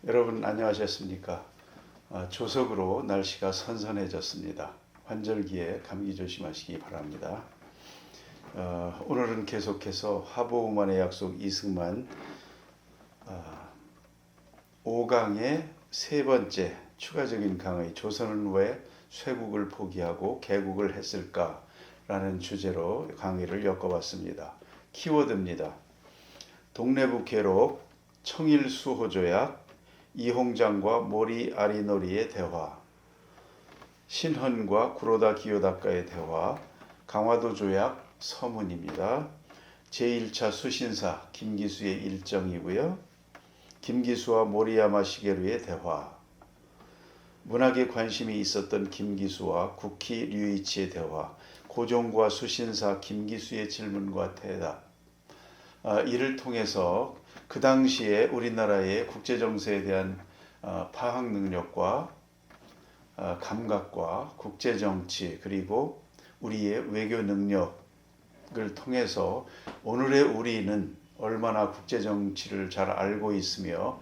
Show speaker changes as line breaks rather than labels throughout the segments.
여러분 안녕하셨습니까? 조석으로 날씨가 선선해졌습니다. 환절기에 감기 조심하시기 바랍니다. 오늘은 계속해서 화보우만의 약속 이승만 5강의 세 번째 추가적인 강의, 조선은 왜 쇄국을 포기하고 개국을 했을까? 라는 주제로 강의를 엮어봤습니다. 키워드입니다. 동래북해록, 청일수호조약, 이홍장과 모리 아리노리의 대화, 신헌과 구로다 기요다카의 대화, 강화도조약 서문입니다. 제1차 수신사 김기수의 일정이고요. 김기수와 모리야마 시게루의 대화, 문학에 관심이 있었던 김기수와 국희 류이치의 대화, 고종과 수신사 김기수의 질문과 대답, 이를 통해서 그 당시에 우리나라의 국제정세에 대한 파악 능력과 감각과 국제정치 그리고 우리의 외교 능력을 통해서 오늘의 우리는 얼마나 국제정치를 잘 알고 있으며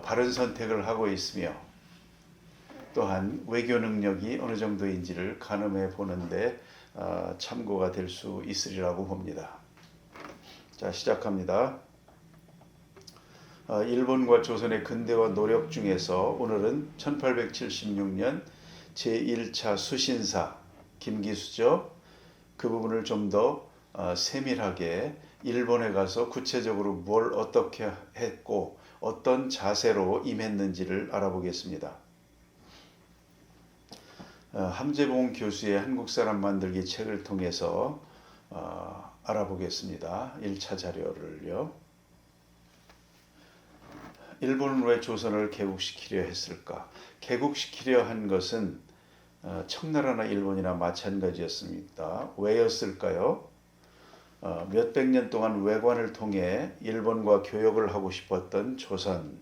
바른 선택을 하고 있으며 또한 외교 능력이 어느 정도인지를 가늠해 보는데 참고가 될 수 있으리라고 봅니다. 자, 시작합니다. 일본과 조선의 근대화 노력 중에서 오늘은 1876년 제1차 수신사 김기수죠. 그 부분을 좀 더 세밀하게 일본에 가서 구체적으로 뭘 어떻게 했고 어떤 자세로 임했는지를 알아보겠습니다. 함재봉 교수의 한국사람 만들기 책을 통해서 알아보겠습니다. 1차 자료를요. 일본은 왜 조선을 개국시키려 했을까? 개국시키려 한 것은 청나라나 일본이나 마찬가지였습니다. 왜였을까요? 몇백 년 동안 외관을 통해 일본과 교역을 하고 싶었던 조선.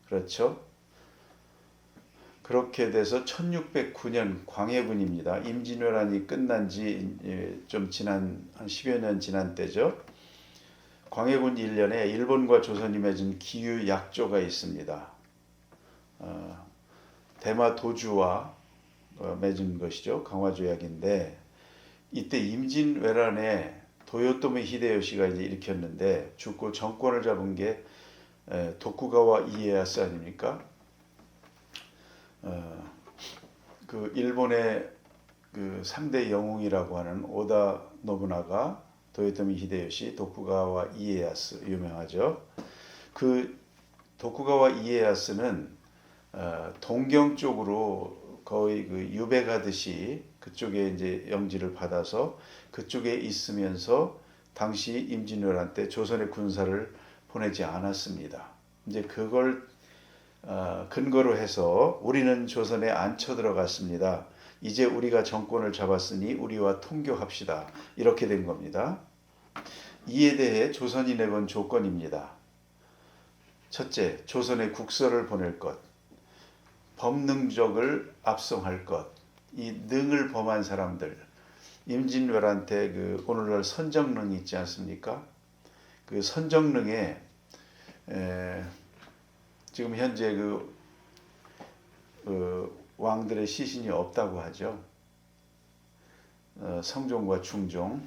그렇죠? 그렇게 돼서 1609년 광해군입니다. 임진왜란이 끝난 지 좀 지난 한 10여 년 지난 때죠. 광해군 1년에 일본과 조선이 맺은 기유약조가 있습니다. 대마 도주와 맺은 것이죠. 강화조약인데 이때 임진왜란에 도요토미 히데요시가 이제 일으켰는데 죽고 정권을 잡은 게 도쿠가와 이에야스 아닙니까? 그 일본의 그 3대 영웅이라고 하는 오다 노부나가, 도요토미 히데요시, 도쿠가와 이에야스 유명하죠. 그 도쿠가와 이에야스는 동경 쪽으로 거의 그 유배가듯이 그쪽에 이제 영지를 받아서 그쪽에 있으면서 당시 임진왜란 때 조선의 군사를 보내지 않았습니다. 이제 그걸 근거로 해서 우리는 조선에 안 쳐들어갔습니다. 이제 우리가 정권을 잡았으니 우리와 통교합시다. 이렇게 된 겁니다. 이에 대해 조선이 내건 조건입니다. 첫째, 조선에 국서를 보낼 것, 법능적을 압송할 것. 이 능을 범한 사람들, 임진왜란 때 그 오늘날 선정능 있지 않습니까? 그 선정능에 지금 현재 그 왕들의 시신이 없다고 하죠. 성종과 충종.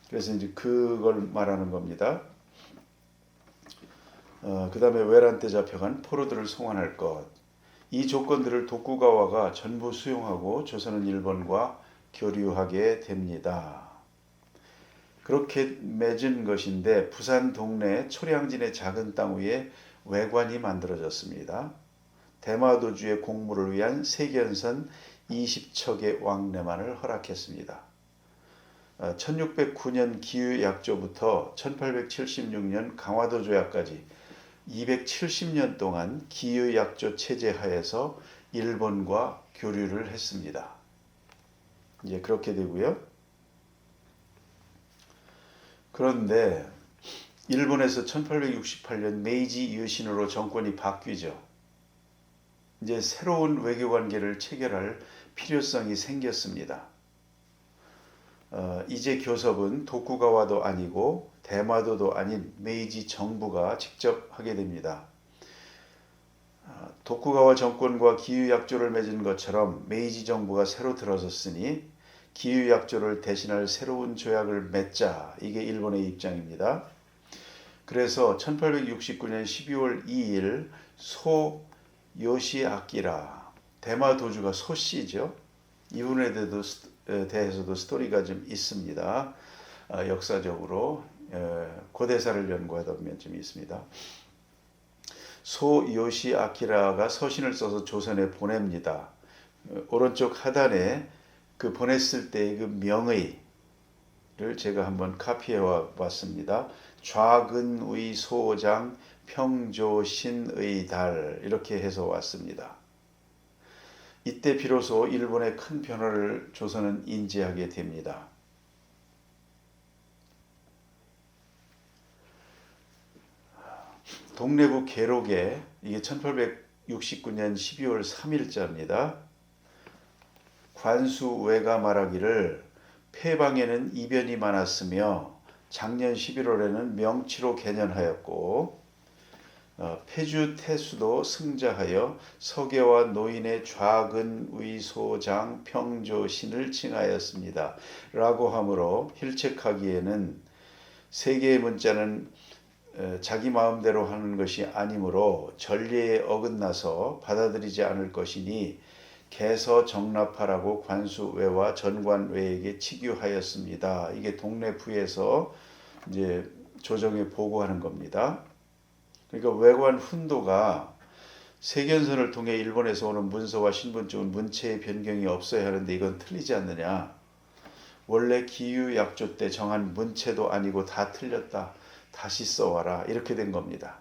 그래서 이제 그걸 말하는 겁니다. 그 다음에 외란 때 잡혀간 포로들을 송환할 것. 이 조건들을 도쿠가와가 전부 수용하고 조선은 일본과 교류하게 됩니다. 그렇게 맺은 것인데 부산 동네 초량진의 작은 땅 위에 외관이 만들어졌습니다. 대마도주의 공무를 위한 세견선 20척의 왕래만을 허락했습니다. 1609년 기유약조부터 1876년 강화도조약까지 270년 동안 기유약조 체제 하에서 일본과 교류를 했습니다. 이제 그렇게 되고요. 그런데 일본에서 1868년 메이지 유신으로 정권이 바뀌죠. 이제 새로운 외교관계를 체결할 필요성이 생겼습니다. 이제 교섭은 도쿠가와도 아니고 대마도도 아닌 메이지 정부가 직접 하게 됩니다. 도쿠가와 정권과 기유약조를 맺은 것처럼 메이지 정부가 새로 들어섰으니 기유약조를 대신할 새로운 조약을 맺자. 이게 일본의 입장입니다. 그래서 1869년 12월 2일 소 요시아키라 대마 도주가 소씨죠. 이분에 대해서도 스토리가 좀 있습니다. 역사적으로 고대사를 연구하다 보면 좀 있습니다. 소 요시아키라가 서신을 써서 조선에 보냅니다. 오른쪽 하단에 그 보냈을 때의 그 명의를 제가 한번 카피해 왔습니다. 좌근의 소장 평조신의 달 이렇게 해서 왔습니다. 이때 비로소 일본의 큰 변화를 조선은 인지하게 됩니다. 동래부 계록에 이게 1869년 12월 3일자입니다. 관수외가 말하기를 폐방에는 이변이 많았으며 작년 11월에는 명치로 개년하였고 폐주태수도 승자하여 서계와 노인의 좌근의소장 평조신을 칭하였습니다. 라고 하므로 힐책하기에는 세 개의 문자는 자기 마음대로 하는 것이 아니므로 전례에 어긋나서 받아들이지 않을 것이니 개서 정납하라고 관수외와 전관외에게 치규하였습니다. 이게 동래부에서 이제 조정에 보고하는 겁니다. 그러니까 외관 훈도가 세견선을 통해 일본에서 오는 문서와 신분증은 문체의 변경이 없어야 하는데 이건 틀리지 않느냐. 원래 기유약조 때 정한 문체도 아니고 다 틀렸다. 다시 써와라. 이렇게 된 겁니다.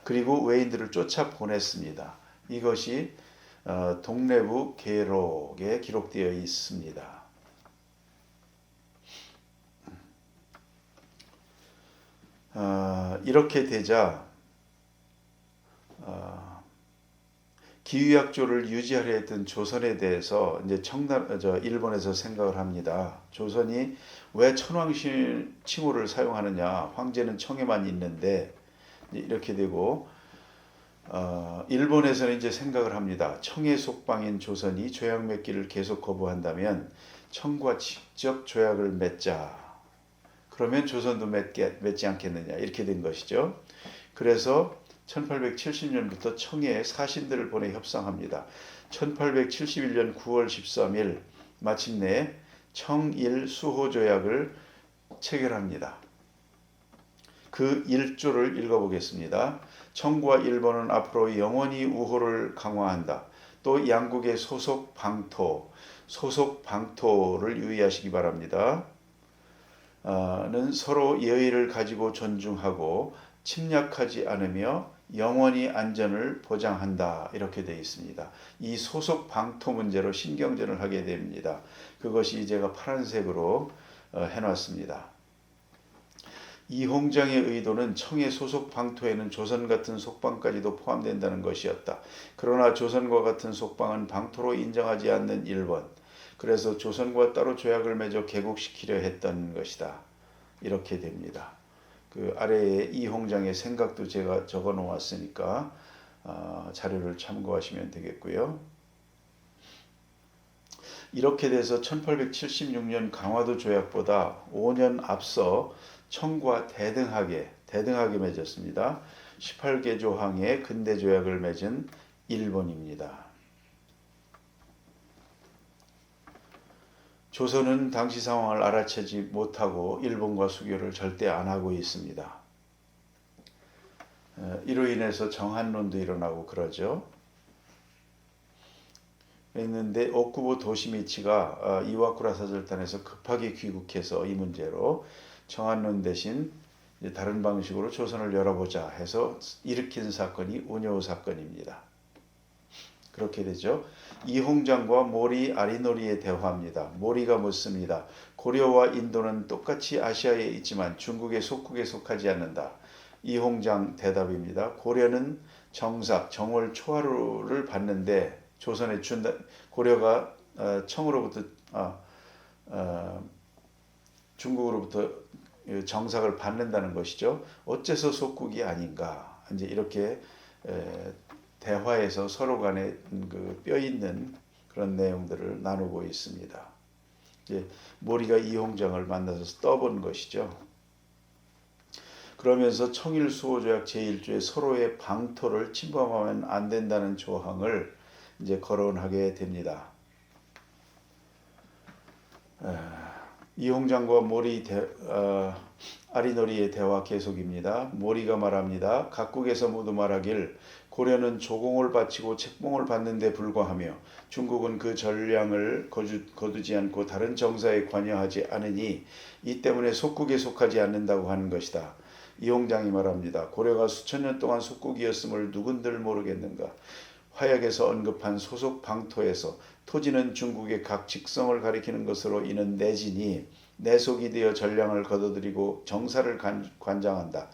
그리고 외인들을 쫓아 보냈습니다. 이것이 동래부 계록에 기록되어 있습니다. 이렇게 되자 기유약조를 유지하려 했던 조선에 대해서 이제 일본에서 생각을 합니다. 조선이 왜 천황 칭호를 사용하느냐? 황제는 청에만 있는데 이렇게 되고 일본에서는 이제 생각을 합니다. 청의 속방인 조선이 조약 맺기를 계속 거부한다면 청과 직접 조약을 맺자. 그러면 조선도 맺지 않겠느냐 이렇게 된 것이죠. 그래서 1870년부터 청에 사신들을 보내 협상합니다. 1871년 9월 13일 마침내 청일 수호조약을 체결합니다. 그 1조를 읽어보겠습니다. 청과 일본은 앞으로 영원히 우호를 강화한다. 또 양국의 소속 방토를 유의하시기 바랍니다. 는 서로 예의를 가지고 존중하고 침략하지 않으며 영원히 안전을 보장한다. 이렇게 되어 있습니다. 이 소속 방토 문제로 신경전을 하게 됩니다. 그것이 제가 파란색으로 해놨습니다. 이홍장의 의도는 청의 소속 방토에는 조선 같은 속방까지도 포함된다는 것이었다. 그러나 조선과 같은 속방은 방토로 인정하지 않는 일본. 그래서 조선과 따로 조약을 맺어 개국시키려 했던 것이다. 이렇게 됩니다. 그 아래에 이홍장의 생각도 제가 적어 놓았으니까 자료를 참고하시면 되겠고요. 이렇게 돼서 1876년 강화도 조약보다 5년 앞서 청과 대등하게 맺었습니다. 18개 조항의 근대 조약을 맺은 일본입니다. 조선은 당시 상황을 알아채지 못하고 일본과 수교를 절대 안 하고 있습니다. 이로 인해서 정한론도 일어나고 그러죠. 그랬는데 오쿠보 도시미치가 이와쿠라 사절단에서 급하게 귀국해서 이 문제로 정한론 대신 다른 방식으로 조선을 열어보자 해서 일으킨 사건이 운요 사건입니다. 그렇게 되죠. 이홍장과 모리 아리노리의 대화입니다. 모리가 묻습니다. 고려와 인도는 똑같이 아시아에 있지만 중국의 속국에 속하지 않는다. 이홍장 대답입니다. 고려는 정삭, 정월 초하루를 받는데 조선에 준다. 고려가 청으로부터 중국으로부터 정삭을 받는다는 것이죠. 어째서 속국이 아닌가? 이제 이렇게 대화에서 서로 간에 그 뼈 있는 그런 내용들을 나누고 있습니다. 이제 모리가 이홍장을 만나서 떠본 것이죠. 그러면서 청일수호조약 제1조에 서로의 방토를 침범하면 안 된다는 조항을 이제 거론하게 됩니다. 이홍장과 모리 아리노리의 대화 계속입니다. 모리가 말합니다. 각국에서 모두 말하길 고려는 조공을 바치고 책봉을 받는 데 불과하며 중국은 그 전량을 거두지 않고 다른 정사에 관여하지 않으니 이 때문에 속국에 속하지 않는다고 하는 것이다. 이홍장이 말합니다. 고려가 수천 년 동안 속국이었음을 누군들 모르겠는가. 화약에서 언급한 소속 방토에서 토지는 중국의 각 직성을 가리키는 것으로 이는 내진이 내속이 되어 전량을 거둬들이고 정사를 관장한다.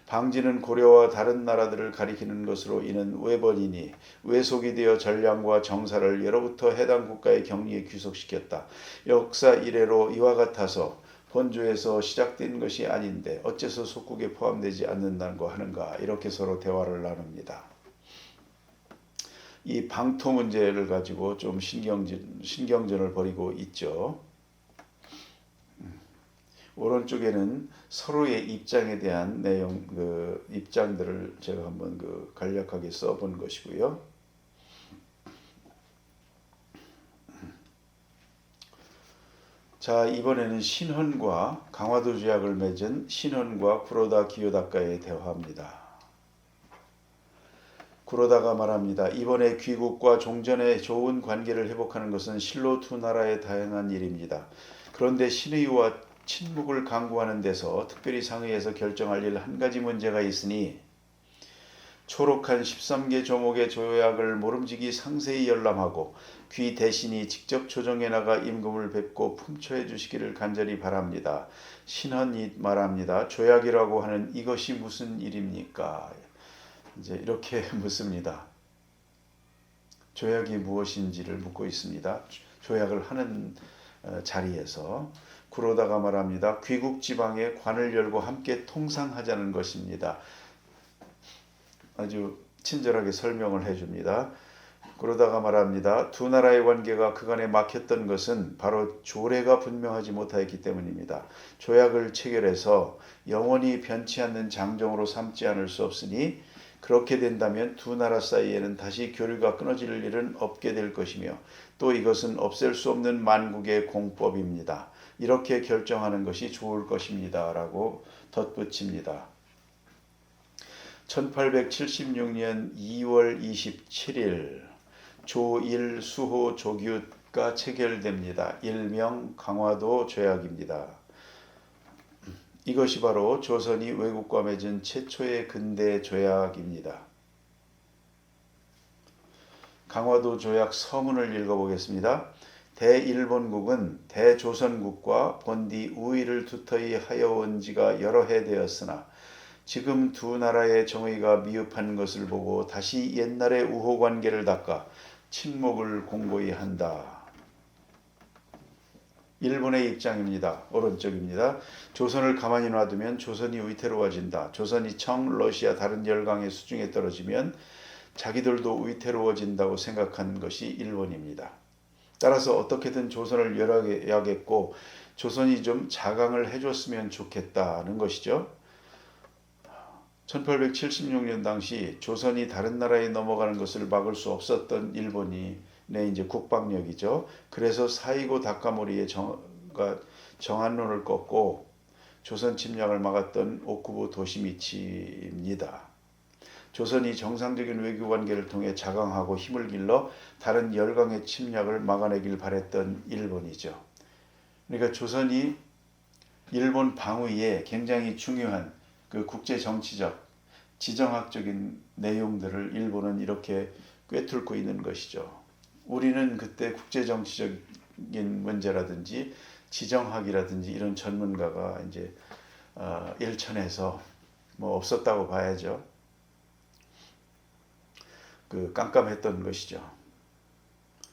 방지는 고려와 다른 나라들을 가리키는 것으로 이는 외번이니 외속이 되어 전량과 정사를 예로부터 해당 국가의 경리에 귀속시켰다. 역사 이래로 이와 같아서 본조에서 시작된 것이 아닌데 어째서 속국에 포함되지 않는다고 하는가. 이렇게 서로 대화를 나눕니다. 이 방토 문제를 가지고 좀 신경전을 벌이고 있죠. 오른쪽에는 서로의 입장에 대한 내용, 입장들을 제가 한번 간략하게 써본 것이고요. 자, 이번에는 신헌과 강화도 조약을 맺은 신헌과 구로다 기요다가의 대화입니다. 구로다가 말합니다. 이번에 귀국과 종전의 좋은 관계를 회복하는 것은 실로 두 나라의 다양한 일입니다. 그런데 신의와 친묵을 강구하는 데서 특별히 상의해서 결정할 일 한 가지 문제가 있으니 초록한 13개 조목의 조약을 모름지기 상세히 열람하고 귀 대신이 직접 조정해 나가 임금을 뵙고 품초해 주시기를 간절히 바랍니다. 신헌이 말합니다. 조약이라고 하는 이것이 무슨 일입니까? 이제 이렇게 묻습니다. 조약이 무엇인지를 묻고 있습니다. 조약을 하는 자리에서 구로다가 말합니다. 귀국 지방에 관을 열고 함께 통상하자는 것입니다. 아주 친절하게 설명을 해줍니다. 구로다가 말합니다. 두 나라의 관계가 그간에 막혔던 것은 바로 조례가 분명하지 못하였기 때문입니다. 조약을 체결해서 영원히 변치 않는 장정으로 삼지 않을 수 없으니 그렇게 된다면 두 나라 사이에는 다시 교류가 끊어질 일은 없게 될 것이며 또 이것은 없앨 수 없는 만국의 공법입니다. 이렇게 결정하는 것이 좋을 것입니다. 라고 덧붙입니다. 1876년 2월 27일 조1 수호 조규가 체결됩니다. 일명 강화도 조약입니다. 이것이 바로 조선이 외국과 맺은 최초의 근대 조약입니다. 강화도 조약 서문을 읽어보겠습니다. 대일본국은 대조선국과 본디 우위를 두터이 하여온 지가 여러 해 되었으나 지금 두 나라의 정의가 미흡한 것을 보고 다시 옛날의 우호관계를 닦아 친목을 공고히 한다. 일본의 입장입니다. 오른쪽입니다. 조선을 가만히 놔두면 조선이 위태로워진다. 조선이 청, 러시아 다른 열강의 수중에 떨어지면 자기들도 위태로워진다고 생각한 것이 일본입니다. 따라서 어떻게든 조선을 열어야겠고 조선이 좀 자강을 해줬으면 좋겠다는 것이죠. 1876년 당시 조선이 다른 나라에 넘어가는 것을 막을 수 없었던 일본이 이제 국방력이죠. 그래서 사이고 다카모리의 정한론을 꺾고 조선 침략을 막았던 오쿠보 도시미치입니다. 조선이 정상적인 외교관계를 통해 자강하고 힘을 길러 다른 열강의 침략을 막아내길 바랬던 일본이죠. 그러니까 조선이 일본 방위에 굉장히 중요한 그 국제 정치적, 지정학적인 내용들을 일본은 이렇게 꿰뚫고 있는 것이죠. 우리는 그때 국제 정치적인 문제라든지 지정학이라든지 이런 전문가가 이제 일천에서 뭐 없었다고 봐야죠. 깜깜했던 것이죠.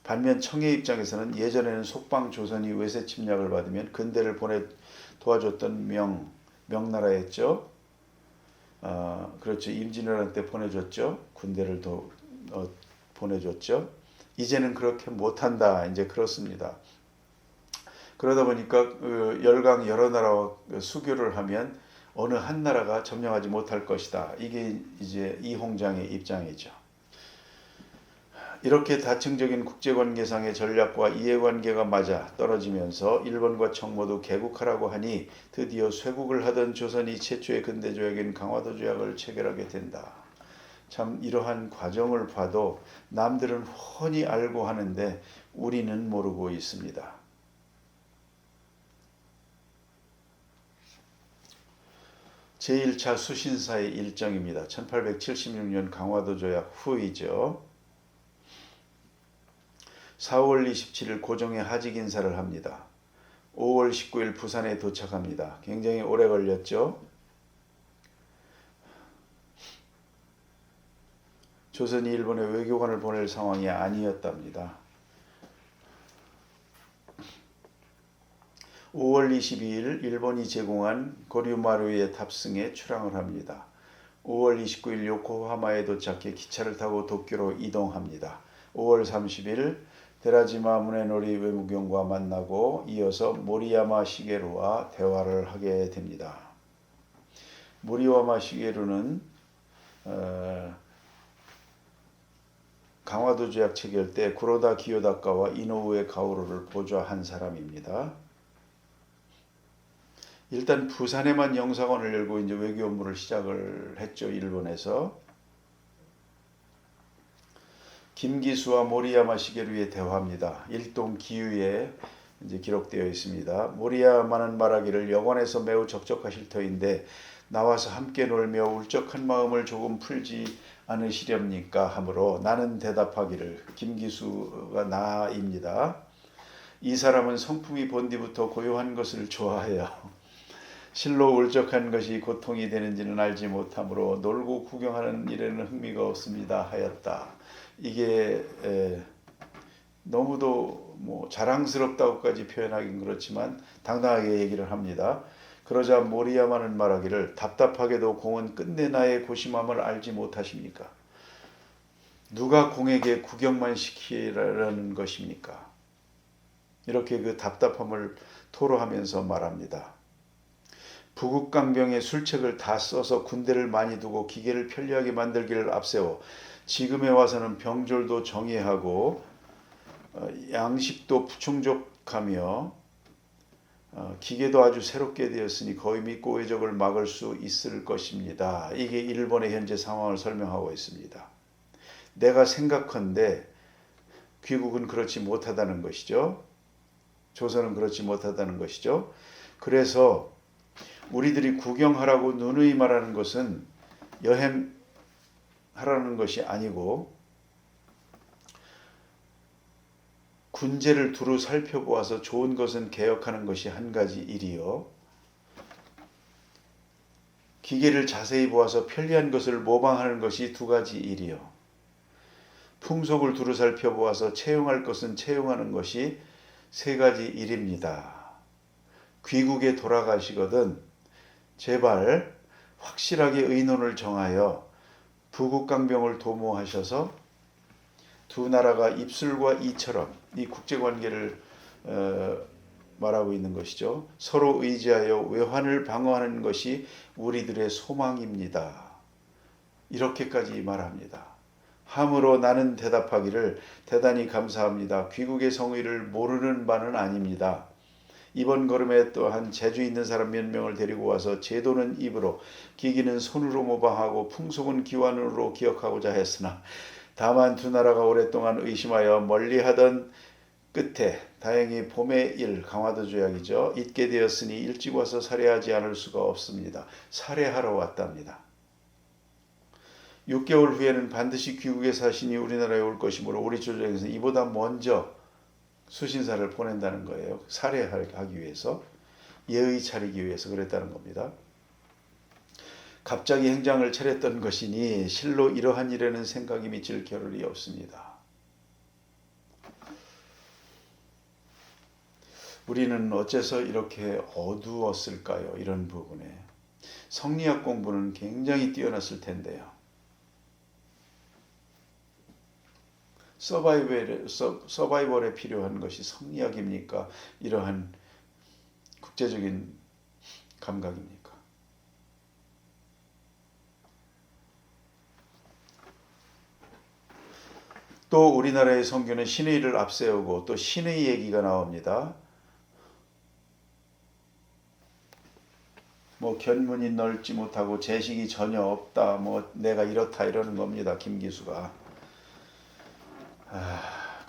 반면 청의 입장에서는 예전에는 속방 조선이 외세 침략을 받으면 근대를 도와줬던 명나라였죠. 그렇죠. 임진왜란 때 보내줬죠. 군대를 보내줬죠. 이제는 그렇게 못한다. 이제 그렇습니다. 그러다 보니까 열강 여러 나라와 수교를 하면 어느 한 나라가 점령하지 못할 것이다. 이게 이제 이홍장의 입장이죠. 이렇게 다층적인 국제관계상의 전략과 이해관계가 맞아 떨어지면서 일본과 청모도 개국하라고 하니 드디어 쇄국을 하던 조선이 최초의 근대조약인 강화도 조약을 체결하게 된다. 참 이러한 과정을 봐도 남들은 훤히 알고 하는데 우리는 모르고 있습니다. 제1차 수신사의 일정입니다. 1876년 강화도 조약 후이죠. 4월 27일 고종에 하직 인사를 합니다. 5월 19일 부산에 도착합니다. 굉장히 오래 걸렸죠. 조선이 일본에 외교관을 보낼 상황이 아니었답니다. 5월 22일 일본이 제공한 고류마루에 탑승해 출항을 합니다. 5월 29일 요코하마에 도착해 기차를 타고 도쿄로 이동합니다. 5월 30일 데라지마 무네노리 외무경과 만나고 이어서 모리야마 시게루와 대화를 하게 됩니다. 모리야마 시게루는 강화도 조약 체결 때 구로다 기요다카와 이노우에 가오루를 보좌한 사람입니다. 일단 부산에만 영사관을 열고 이제 외교 업무를 시작을 했죠. 일본에서. 김기수와 모리야마 시게루의 대화입니다. 일동 기유에 이제 기록되어 있습니다. 모리야마는 말하기를 여관에서 매우 적적하실 터인데 나와서 함께 놀며 울적한 마음을 조금 풀지 않으시렵니까 하므로 나는 대답하기를 김기수가 나입니다. 이 사람은 성품이 본디부터 고요한 것을 좋아해요. 실로 울적한 것이 고통이 되는지는 알지 못하므로 놀고 구경하는 일에는 흥미가 없습니다 하였다. 이게 너무도 뭐 자랑스럽다고까지 표현하긴 그렇지만 당당하게 얘기를 합니다. 그러자 모리야마는 말하기를 답답하게도 공은 끝내 나의 고심함을 알지 못하십니까? 누가 공에게 구경만 시키라는 것입니까? 이렇게 그 답답함을 토로하면서 말합니다. 부국강병의 술책을 다 써서 군대를 많이 두고 기계를 편리하게 만들기를 앞세워 지금에 와서는 병졸도 정예하고 양식도 부충족하며 기계도 아주 새롭게 되었으니 거의 믿고 외적을 막을 수 있을 것입니다. 이게 일본의 현재 상황을 설명하고 있습니다. 내가 생각컨대 귀국은 그렇지 못하다는 것이죠. 조선은 그렇지 못하다는 것이죠. 그래서 우리들이 구경하라고 누누이 말하는 것은 여행하라는 것이 아니고 군제를 두루 살펴보아서 좋은 것은 개혁하는 것이 한 가지 일이요. 기계를 자세히 보아서 편리한 것을 모방하는 것이 두 가지 일이요. 풍속을 두루 살펴보아서 채용할 것은 채용하는 것이 세 가지 일입니다. 귀국에 돌아가시거든 제발 확실하게 의논을 정하여 부국강병을 도모하셔서 두 나라가 입술과 이처럼 이 국제관계를 말하고 있는 것이죠. 서로 의지하여 외환을 방어하는 것이 우리들의 소망입니다. 이렇게까지 말합니다. 함으로 나는 대답하기를 대단히 감사합니다. 귀국의 성의를 모르는 바는 아닙니다. 이번 걸음에 또한 재주 있는 사람 몇 명을 데리고 와서 제도는 입으로 기기는 손으로 모방하고 풍속은 기완으로 기억하고자 했으나 다만 두 나라가 오랫동안 의심하여 멀리하던 끝에 다행히 봄의 일 강화도 조약이죠. 있게 되었으니 일찍 와서 살해하지 않을 수가 없습니다. 살해하러 왔답니다. 6개월 후에는 반드시 귀국의 사신이 우리나라에 올 것이므로 우리 조정에서 이보다 먼저 수신사를 보낸다는 거예요. 살해하기 위해서, 예의 차리기 위해서 그랬다는 겁니다. 갑자기 행장을 차렸던 것이니 실로 이러한 일에는 생각이 미칠 겨를이 없습니다. 우리는 어째서 이렇게 어두웠을까요? 이런 부분에. 성리학 공부는 굉장히 뛰어났을 텐데요. 서바이벌에 필요한 것이 성리학입니까? 이러한 국제적인 감각입니까? 또 우리나라의 선교는 신의를 앞세우고 또 신의 얘기가 나옵니다. 뭐 견문이 넓지 못하고 재식이 전혀 없다. 뭐 내가 이렇다 이러는 겁니다. 김기수가.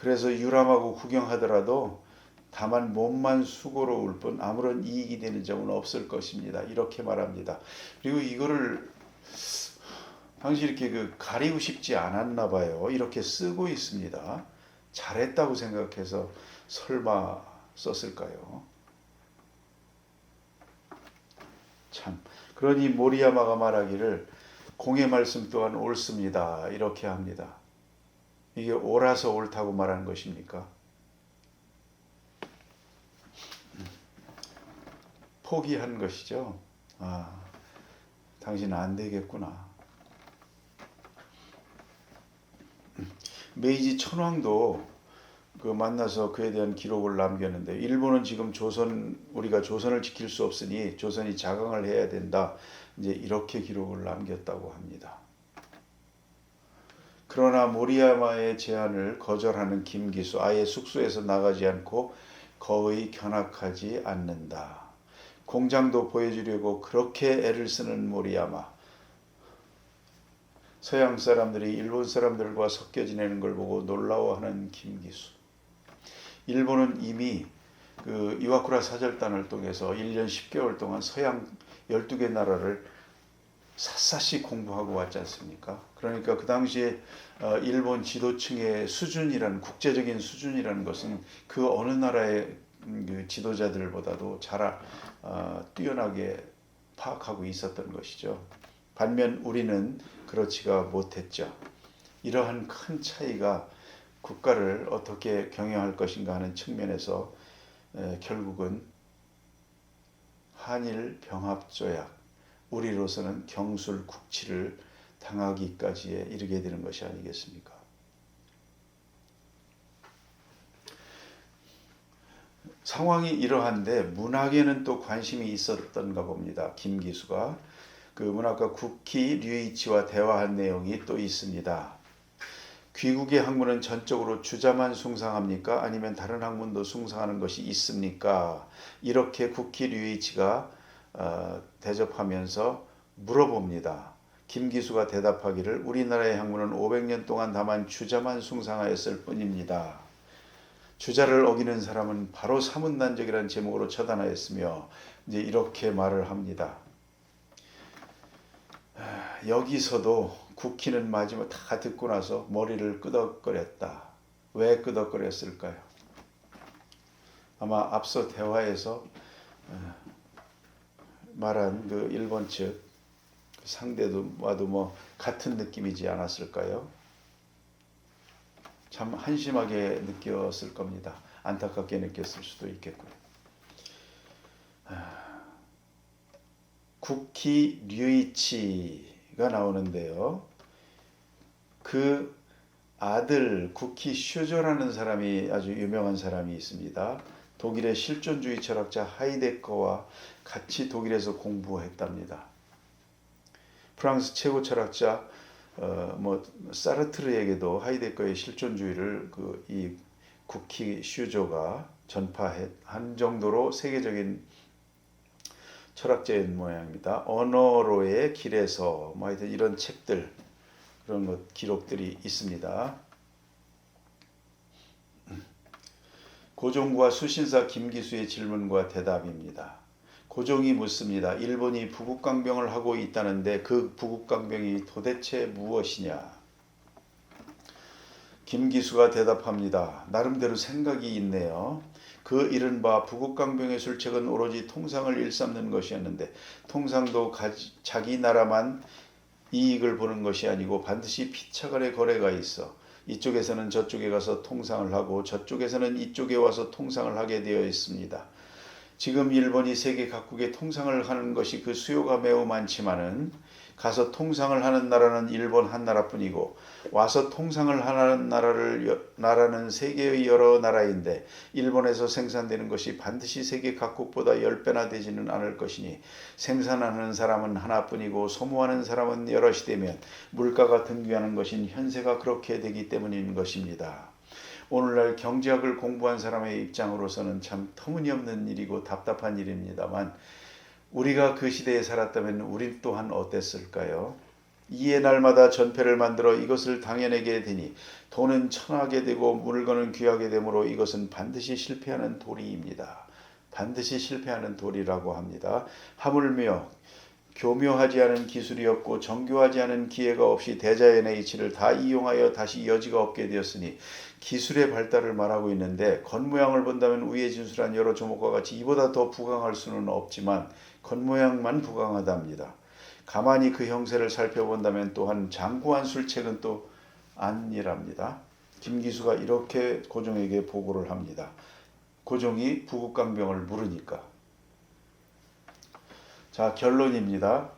그래서 유람하고 구경하더라도 다만 몸만 수고로울 뿐 아무런 이익이 되는 점은 없을 것입니다. 이렇게 말합니다. 그리고 이거를 당시 이렇게 가리고 싶지 않았나 봐요. 이렇게 쓰고 있습니다. 잘했다고 생각해서 설마 썼을까요? 참. 그러니 모리야마가 말하기를 공의 말씀 또한 옳습니다. 이렇게 합니다. 이게 옳아서 옳다고 말하는 것입니까? 포기한 것이죠. 당신은 안 되겠구나. 메이지 천황도 만나서 그에 대한 기록을 남겼는데, 일본은 지금 우리가 조선을 지킬 수 없으니 조선이 자강을 해야 된다. 이제 이렇게 기록을 남겼다고 합니다. 그러나 모리야마의 제안을 거절하는 김기수, 아예 숙소에서 나가지 않고 거의 견학하지 않는다. 공장도 보여주려고 그렇게 애를 쓰는 모리야마. 서양 사람들이 일본 사람들과 섞여 지내는 걸 보고 놀라워하는 김기수. 일본은 이미 이와쿠라 사절단을 통해서 1년 10개월 동안 서양 12개 나라를 샅샅이 공부하고 왔지 않습니까? 그러니까 그 당시에 일본 지도층의 수준이라는, 국제적인 수준이라는 것은 그 어느 나라의 지도자들보다도 잘 뛰어나게 파악하고 있었던 것이죠. 반면 우리는 그렇지가 못했죠. 이러한 큰 차이가 국가를 어떻게 경영할 것인가 하는 측면에서 결국은 한일 병합조약, 우리로서는 경술국치를 당하기까지에 이르게 되는 것이 아니겠습니까? 상황이 이러한데 문학에는 또 관심이 있었던가 봅니다. 김기수가 문학가 국희 류이치와 대화한 내용이 또 있습니다. 귀국의 학문은 전적으로 주자만 숭상합니까? 아니면 다른 학문도 숭상하는 것이 있습니까? 이렇게 국희 류이치가 대접하면서 물어봅니다. 김기수가 대답하기를 우리나라의 학문은 500년 동안 다만 주자만 숭상하였을 뿐입니다. 주자를 어기는 사람은 바로 사문난적이라는 제목으로 처단하였으며, 이제 이렇게 말을 합니다. 여기서도 국희는 마지막 다 듣고 나서 머리를 끄덕거렸다. 왜 끄덕거렸을까요? 아마 앞서 대화에서 말한 일본 측 상대와도 같은 느낌이지 않았을까요? 참 한심하게 느꼈을 겁니다. 안타깝게 느꼈을 수도 있겠고요. 국희 류이치가 나오는데요. 그 아들 국희 슈조라는 사람이 아주 유명한 사람이 있습니다. 독일의 실존주의 철학자 하이데거와 같이 독일에서 공부했답니다. 프랑스 최고 철학자 사르트르에게도 하이데거의 실존주의를 이 국희 슈조가 전파한 정도로 세계적인 철학자인 모양입니다. 언어로의 길에서 하여튼 이런 책들, 그런 기록들이 있습니다. 고종과 수신사 김기수의 질문과 대답입니다. 고종이 묻습니다. 일본이 부국강병을 하고 있다는데 그 부국강병이 도대체 무엇이냐? 김기수가 대답합니다. 나름대로 생각이 있네요. 그 이른바 부국강병의 술책은 오로지 통상을 일삼는 것이었는데, 통상도 자기 나라만 이익을 보는 것이 아니고 반드시 피차간의 거래가 있어 이쪽에서는 저쪽에 가서 통상을 하고 저쪽에서는 이쪽에 와서 통상을 하게 되어 있습니다. 지금 일본이 세계 각국에 통상을 하는 것이 그 수요가 매우 많지만은 가서 통상을 하는 나라는 일본 한 나라뿐이고 와서 통상을 하는 나라는 세계의 여러 나라인데 일본에서 생산되는 것이 반드시 세계 각국보다 10배나 되지는 않을 것이니 생산하는 사람은 하나뿐이고 소모하는 사람은 여럿이 되면 물가가 등귀하는 것인 현세가 그렇게 되기 때문인 것입니다. 오늘날 경제학을 공부한 사람의 입장으로서는 참 터무니없는 일이고 답답한 일입니다만 우리가 그 시대에 살았다면 우리 또한 어땠을까요? 이에 날마다 전폐를 만들어 이것을 당연하게 되니 돈은 천하게 되고 물건은 귀하게 되므로 이것은 반드시 실패하는 도리입니다. 반드시 실패하는 도리라고 합니다. 하물며 교묘하지 않은 기술이 없고 정교하지 않은 기회가 없이 대자연의 이치를 다 이용하여 다시 여지가 없게 되었으니 기술의 발달을 말하고 있는데 겉모양을 본다면 우위에 진술한 여러 조목과 같이 이보다 더 부강할 수는 없지만 겉모양만 부강하답니다. 가만히 그 형세를 살펴본다면 또한 장구한 술책은 또 아니랍니다. 김기수가 이렇게 고종에게 보고를 합니다. 고종이 부국강병을 물으니까. 자, 결론입니다.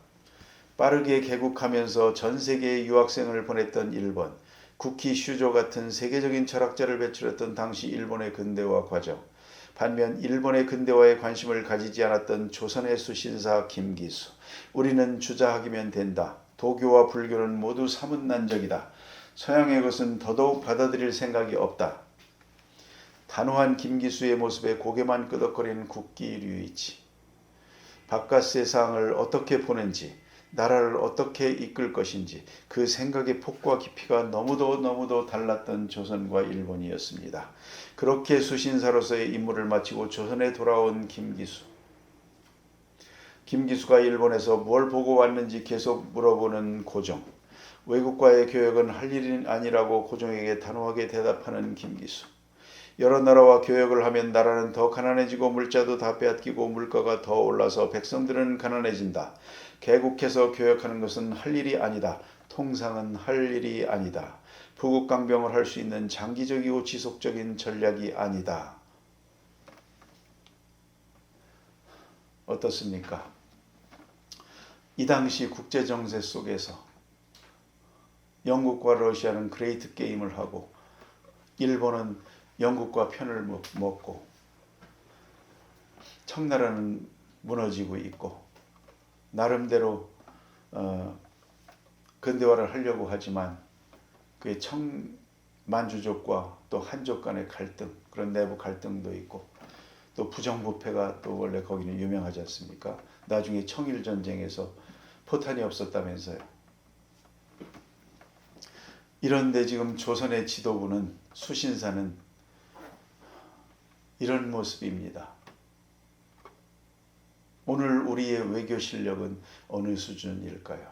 빠르게 개국하면서 전 세계에 유학생을 보냈던 일본, 구키 슈조 같은 세계적인 철학자를 배출했던 당시 일본의 근대화 과정, 반면 일본의 근대화에 관심을 가지지 않았던 조선의 수신사 김기수, 우리는 주자학이면 된다. 도교와 불교는 모두 사문난적이다. 서양의 것은 더더욱 받아들일 생각이 없다. 단호한 김기수의 모습에 고개만 끄덕거리는 국기 류이치. 바깥 세상을 어떻게 보는지, 나라를 어떻게 이끌 것인지 그 생각의 폭과 깊이가 너무도 달랐던 조선과 일본이었습니다. 그렇게 수신사로서의 임무를 마치고 조선에 돌아온 김기수. 김기수가 일본에서 뭘 보고 왔는지 계속 물어보는 고종. 외국과의 교역은 할 일이 아니라고 고종에게 단호하게 대답하는 김기수. 여러 나라와 교역을 하면 나라는 더 가난해지고 물자도 다 빼앗기고 물가가 더 올라서 백성들은 가난해진다. 개국해서 교역하는 것은 할 일이 아니다. 통상은 할 일이 아니다. 부국강병을 할 수 있는 장기적이고 지속적인 전략이 아니다. 어떻습니까? 이 당시 국제정세 속에서 영국과 러시아는 그레이트 게임을 하고 일본은 영국과 편을 먹고 청나라는 무너지고 있고 나름대로 근대화를 하려고 하지만 그의 만주족과 또 한족 간의 갈등, 그런 내부 갈등도 있고 또 부정부패가 또 원래 거기는 유명하지 않습니까? 나중에 청일전쟁에서 포탄이 없었다면서요. 이런데 지금 조선의 지도부는 수신사는 이런 모습입니다. 오늘 우리의 외교 실력은 어느 수준일까요?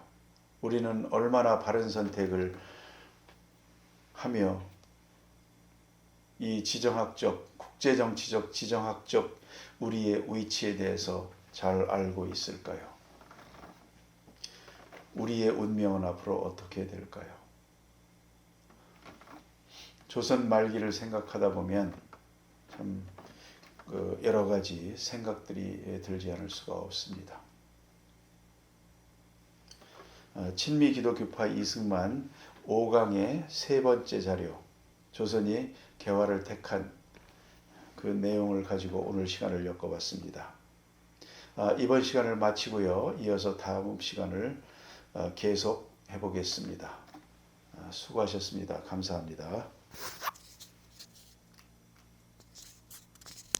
우리는 얼마나 바른 선택을 하며 이 지정학적, 국제정치적, 지정학적 우리의 위치에 대해서 잘 알고 있을까요? 우리의 운명은 앞으로 어떻게 될까요? 조선 말기를 생각하다 보면 참 여러 가지 생각들이 들지 않을 수가 없습니다. 친미 기독교파 이승만 5강의 세 번째 자료, 조선이 개화를 택한 그 내용을 가지고 오늘 시간을 엮어봤습니다. 이번 시간을 마치고요. 이어서 다음 시간을 계속 해보겠습니다. 수고하셨습니다. 감사합니다.